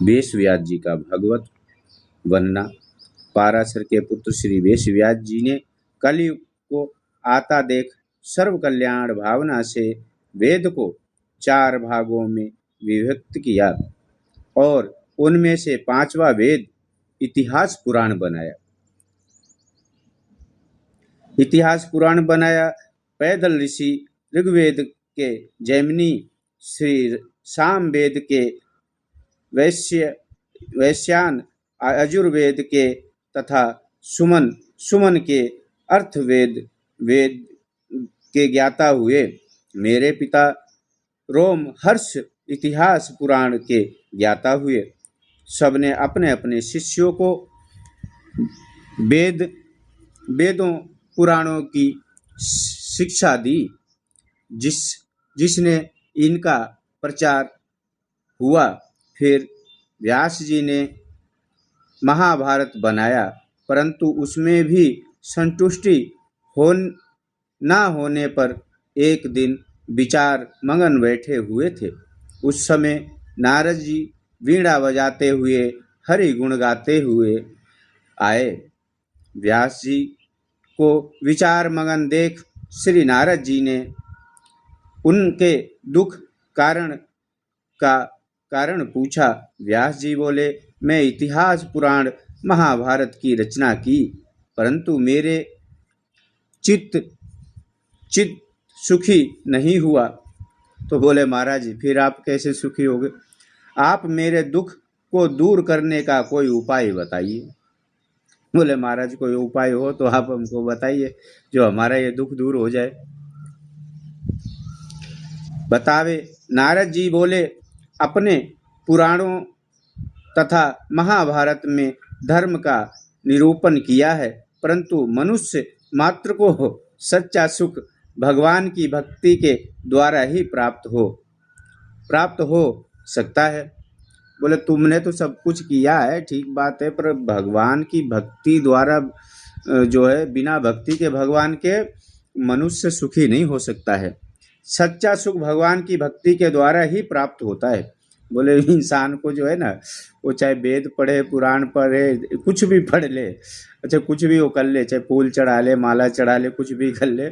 वेश व्यास जी का भगवत वंदना। पाराशर के पुत्र श्री वेश व्यास जी ने कलयुग को आता देख सर्व कल्याण भावना से वेद को 4 भागों में विभक्त किया और उनमें से 5वां वेद इतिहास पुराण बनाया। इतिहास पुराण बनाया। पैदल ऋषि ऋग्वेद के जैमिनी, श्री सामवेद के वैश्यायन, यजुर्वेद के तथा सुमन के अर्थवेद वेद के ज्ञाता हुए। मेरे पिता रोमहर्ष इतिहास पुराण के ज्ञाता हुए। सबने अपने अपने शिष्यों को वेदों पुराणों की शिक्षा दी। जिसने इनका प्रचार हुआ। फिर व्यास जी ने महाभारत बनाया, परंतु उसमें भी संतुष्टि ना होने पर एक दिन विचार मगन बैठे हुए थे। उस समय नारद जी वीणा बजाते हुए हरि गुण गाते हुए आए। व्यास जी को विचार मगन देख श्री नारद जी ने उनके दुख कारण पूछा। व्यास जी बोले, मैं इतिहास पुराण महाभारत की रचना की, परंतु मेरे चित्त सुखी नहीं हुआ। तो बोले, महाराज जी फिर आप कैसे सुखी होगे? आप मेरे दुख को दूर करने का कोई उपाय बताइए। बोले, महाराज कोई उपाय हो तो आप हमको बताइए जो हमारा ये दुख दूर हो जाए। बतावे। नारद जी बोले, अपने पुराणों तथा महाभारत में धर्म का निरूपण किया है, परंतु मनुष्य मात्र को सच्चा सुख भगवान की भक्ति के द्वारा ही प्राप्त हो सकता है। बोले, तुमने तो सब कुछ किया है, ठीक बात है, पर भगवान की भक्ति द्वारा जो है, बिना भक्ति के भगवान के मनुष्य सुखी नहीं हो सकता है। सच्चा सुख भगवान की भक्ति के द्वारा ही प्राप्त होता है। बोले, इंसान को जो है ना, वो चाहे वेद पढ़े, पुराण पढ़े, कुछ भी पढ़ ले, अच्छा कुछ भी वो कर ले, चाहे फूल चढ़ा ले, माला चढ़ा ले, कुछ भी कर ले,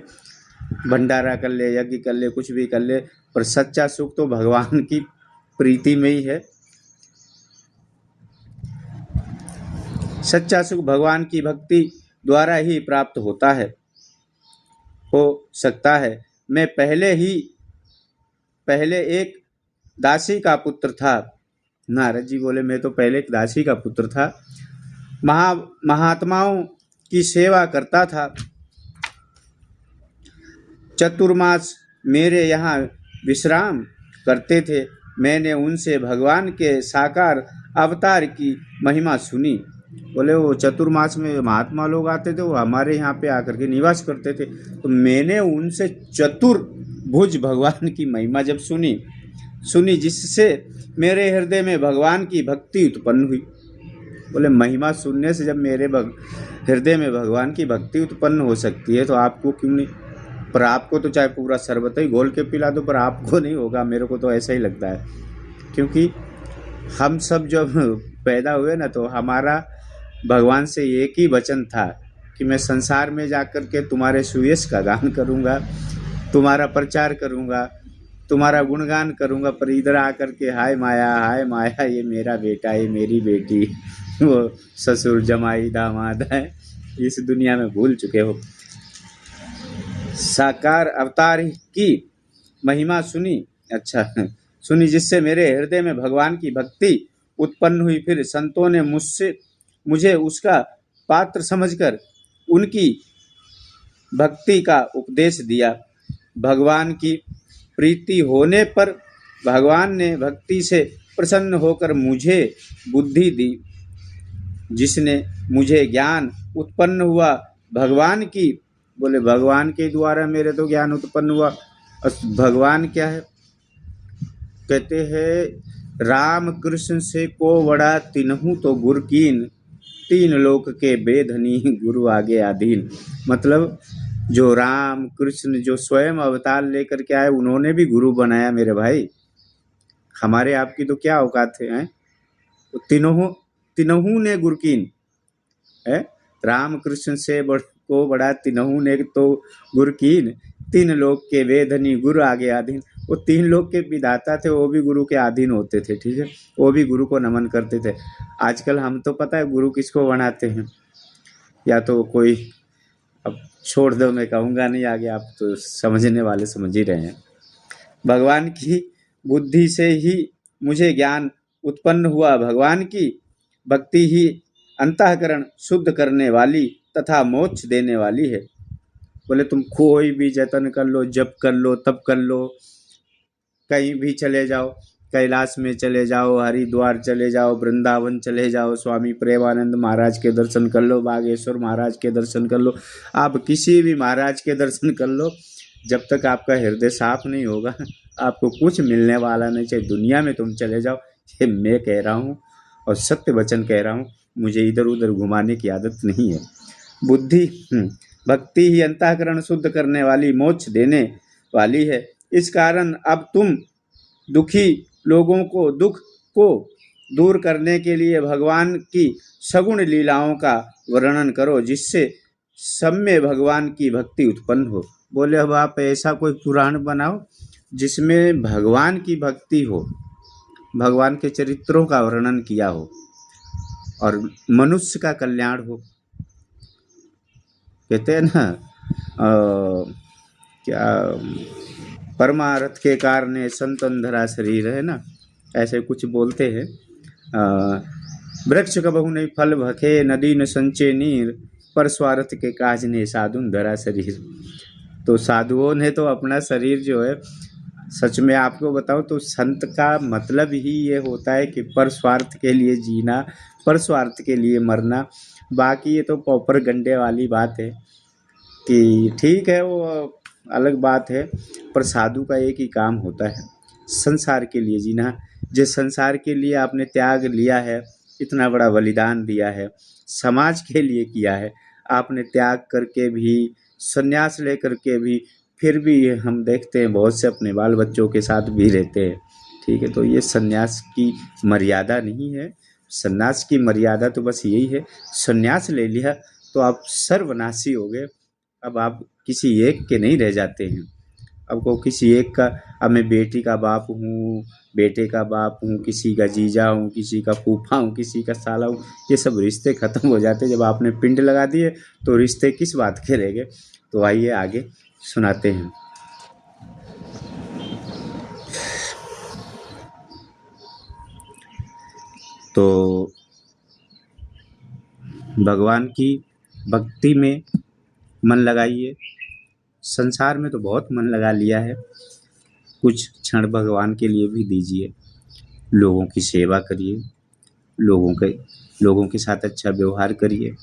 भंडारा कर ले, यज्ञ कर ले, कुछ भी कर ले, पर सच्चा सुख तो भगवान की प्रीति में ही है। सच्चा सुख भगवान की भक्ति द्वारा ही प्राप्त हो सकता है। मैं पहले एक दासी का पुत्र था। नारद जी बोले, मैं तो पहले एक दासी का पुत्र था, महात्माओं की सेवा करता था। चतुर्मास मेरे यहाँ विश्राम करते थे। मैंने उनसे भगवान के साकार अवतार की महिमा सुनी। बोले, वो चतुर्मास में महात्मा लोग आते थे, वो हमारे यहाँ पे आकर के निवास करते थे, तो मैंने उनसे चतुर्भुज भगवान की महिमा जब सुनी, जिससे मेरे हृदय में भगवान की भक्ति उत्पन्न हुई। बोले, महिमा सुनने से जब मेरे हृदय में भगवान की भक्ति उत्पन्न हो सकती है, तो आपको क्यों नहीं? पर आपको तो चाहे पूरा शरबत ही घोल के पिला दो, पर आपको नहीं होगा। मेरे को तो ऐसा ही लगता है, क्योंकि हम सब जब पैदा हुए ना, तो हमारा भगवान से एक ही वचन था कि मैं संसार में जाकर के तुम्हारे सुयश का गान करूँगा, तुम्हारा प्रचार करूँगा, तुम्हारा गुणगान करूँगा, पर इधर आकर के हाय माया, ये मेरा बेटा, ये मेरी बेटी, वो ससुर जमाई दामाद है, इस दुनिया में भूल चुके हो। साकार अवतार की महिमा सुनी, जिससे मेरे हृदय में भगवान की भक्ति उत्पन्न हुई। फिर संतों ने मुझे उसका पात्र समझकर उनकी भक्ति का उपदेश दिया। भगवान की प्रीति होने पर भगवान ने भक्ति से प्रसन्न होकर मुझे बुद्धि दी, जिसने मुझे ज्ञान उत्पन्न हुआ भगवान की। बोले, भगवान के द्वारा मेरे तो ज्ञान उत्पन्न हुआ। भगवान क्या है? कहते हैं, राम कृष्ण से को बड़ा तिन्हु तो गुर कीन, 3 लोक के बेधनी गुरु आगे आधीन। मतलब जो राम कृष्ण जो स्वयं अवतार लेकर के आए, उन्होंने भी गुरु बनाया मेरे भाई। हमारे आपकी तो क्या औकात है? वो तीनों तीनों ने गुरकीन है। राम कृष्ण से को बड़ा तीनों ने तो गुरकीन, तीन लोग के वेदनी गुरु आगे अधीन। वो तीन लोग के विधाता थे, वो भी गुरु के अधीन होते थे, ठीक है, वो भी गुरु को नमन करते थे। आजकल हम तो पता है गुरु किसको बनाते हैं, या तो कोई, अब छोड़ दो, मैं कहूँगा नहीं आगे, आप तो समझने वाले समझ ही रहे हैं। भगवान की बुद्धि से ही मुझे ज्ञान उत्पन्न हुआ, भगवान की भक्ति ही अंतःकरण शुद्ध करने वाली तथा मोक्ष देने वाली है। बोले तुम कोई भी जतन कर लो, जप कर लो, तप कर लो, कहीं भी चले जाओ, कैलाश में चले जाओ, हरिद्वार चले जाओ, वृंदावन चले जाओ, स्वामी प्रेमानंद महाराज के दर्शन कर लो, बागेश्वर महाराज के दर्शन कर लो, आप किसी भी महाराज के दर्शन कर लो, जब तक आपका हृदय साफ नहीं होगा आपको कुछ मिलने वाला नहीं। चाहिए दुनिया में तुम चले जाओ, ये मैं कह रहा हूँ और सत्य वचन कह रहा हूँ, मुझे इधर उधर घुमाने की आदत नहीं है। बुद्धि भक्ति ही अंतःकरण शुद्ध करने वाली, मोक्ष देने वाली है। इस कारण अब तुम दुखी लोगों को दुख को दूर करने के लिए भगवान की सगुण लीलाओं का वर्णन करो, जिससे सब में भगवान की भक्ति उत्पन्न हो। बोले अब आप ऐसा कोई पुराण बनाओ जिसमें भगवान की भक्ति हो, भगवान के चरित्रों का वर्णन किया हो और मनुष्य का कल्याण हो। कहते हैं ना क्या, परमार्थ के कारणे संतन धरा शरीर, है ना, ऐसे कुछ बोलते हैं। वृक्ष कबहु नहीं फल भखे, नदी न संचे नीर, पर स्वार्थ के काज ने साधुन धरा शरीर। तो साधुओं ने तो अपना शरीर जो है, सच में आपको बताऊं तो संत का मतलब ही ये होता है कि पर स्वार्थ के लिए जीना, पर स्वार्थ के लिए मरना। बाकी ये तो पॉपर गंडे वाली बात है कि ठीक है, वो अलग बात है, पर साधु का एक ही काम होता है, संसार के लिए जीना। जिस संसार के लिए आपने त्याग लिया है, इतना बड़ा बलिदान दिया है, समाज के लिए किया है, आपने त्याग करके भी, संन्यास लेकर के भी, फिर भी हम देखते हैं बहुत से अपने बाल बच्चों के साथ भी रहते हैं, ठीक है। तो ये संन्यास की मर्यादा नहीं है। संन्यास की मर्यादा तो बस यही है, संन्यास ले लिया तो आप सर्वनाशी हो गए। अब आप किसी एक के नहीं रह जाते हैं। अब को किसी एक का, अब मैं बेटी का बाप हूँ, बेटे का बाप हूँ, किसी का जीजा हूँ, किसी का फूफा हूँ, किसी का साला हूँ, ये सब रिश्ते ख़त्म हो जाते हैं जब आपने पिंड लगा दिए। तो रिश्ते किस बात के रह गए। तो आइए आगे सुनाते हैं। तो भगवान की भक्ति में मन लगाइए। संसार में तो बहुत मन लगा लिया है, कुछ क्षण भगवान के लिए भी दीजिए। लोगों की सेवा करिए, लोगों के साथ अच्छा व्यवहार करिए।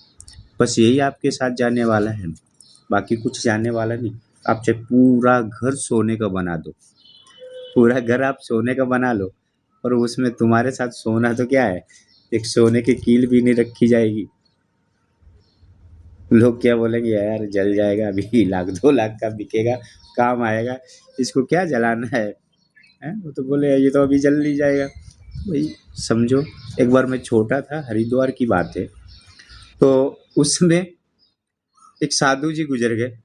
बस यही आपके साथ जाने वाला है, बाकी कुछ जाने वाला नहीं। आप चाहे पूरा घर सोने का बना दो, पूरा घर आप सोने का बना लो, और उसमें तुम्हारे साथ सोना तो क्या है, एक सोने की कील भी नहीं रखी जाएगी। लोग क्या बोलेंगे, यार जल जाएगा, अभी 1-2 लाख का बिकेगा, काम आएगा, इसको क्या जलाना है, हैं? वो तो बोले ये तो अभी जल नहीं जाएगा। भाई समझो, एक बार मैं छोटा था, हरिद्वार की बात है, तो उसमें एक साधु जी गुजर गए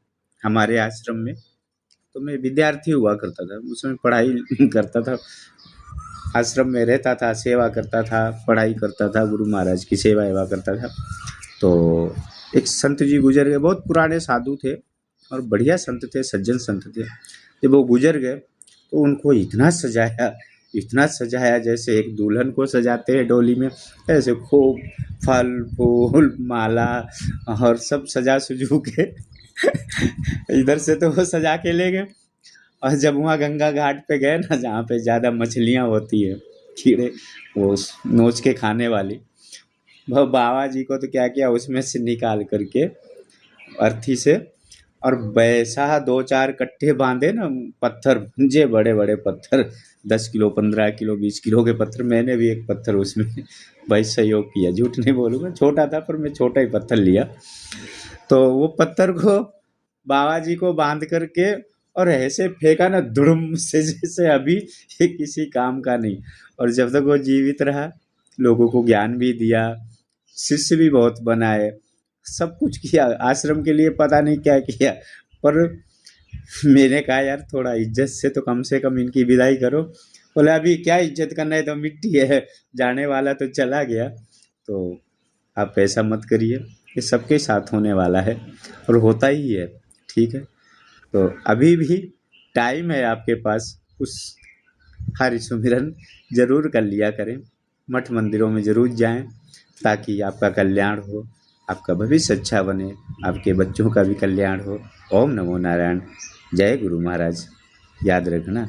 हमारे आश्रम में। तो मैं विद्यार्थी हुआ करता था, उसमें पढ़ाई करता था, आश्रम में रहता था, सेवा करता था, पढ़ाई करता था, गुरु महाराज की सेवा एवा करता था। तो एक संत जी गुजर गए, बहुत पुराने साधु थे और बढ़िया संत थे, सज्जन संत थे। जब वो गुजर गए तो उनको इतना सजाया जैसे एक दुल्हन को सजाते हैं डोली में, ऐसे खूब फल फूल माला और सब सजा सुजू के इधर से तो वो सजा के ले गए। और जब वहाँ गंगा घाट पे गए ना, जहाँ पे ज़्यादा मछलियाँ होती है, कीड़े वो नोच के खाने वाली, वह बाबा जी को तो क्या किया, उसमें से निकाल करके अर्थी से, और वैसा 2-4 कट्टे बांधे ना, पत्थर भुंजे, बड़े बड़े पत्थर, 10 किलो 15 किलो 20 किलो के पत्थर। मैंने भी एक पत्थर उसमें भाई सहयोग किया, झूठ नहीं बोलूँगा, छोटा था पर मैं छोटा ही पत्थर लिया। तो वो पत्थर को बाबा जी को बांध करके और ऐसे फेंका ना, धुड़ुम से, जैसे अभी ये किसी काम का नहीं। और जब तक वो जीवित रहा लोगों को ज्ञान भी दिया, शिष्य भी बहुत बनाए, सब कुछ किया, आश्रम के लिए पता नहीं क्या किया। पर मैंने कहा यार थोड़ा इज्जत से कम इनकी विदाई करो। बोले अभी क्या इज्जत करना है, तो मिट्टी है, जाने वाला तो चला गया, तो आप ऐसा मत करिए, ये सबके साथ होने वाला है और होता ही है। ठीक है, तो अभी भी टाइम है आपके पास, उस हरि सुमिरन जरूर कर लिया करें, मठ मंदिरों में जरूर जाएं, ताकि आपका कल्याण हो, आपका भविष्य अच्छा बने, आपके बच्चों का भी कल्याण हो। ओम नमो नारायण। जय गुरु महाराज। याद रखना।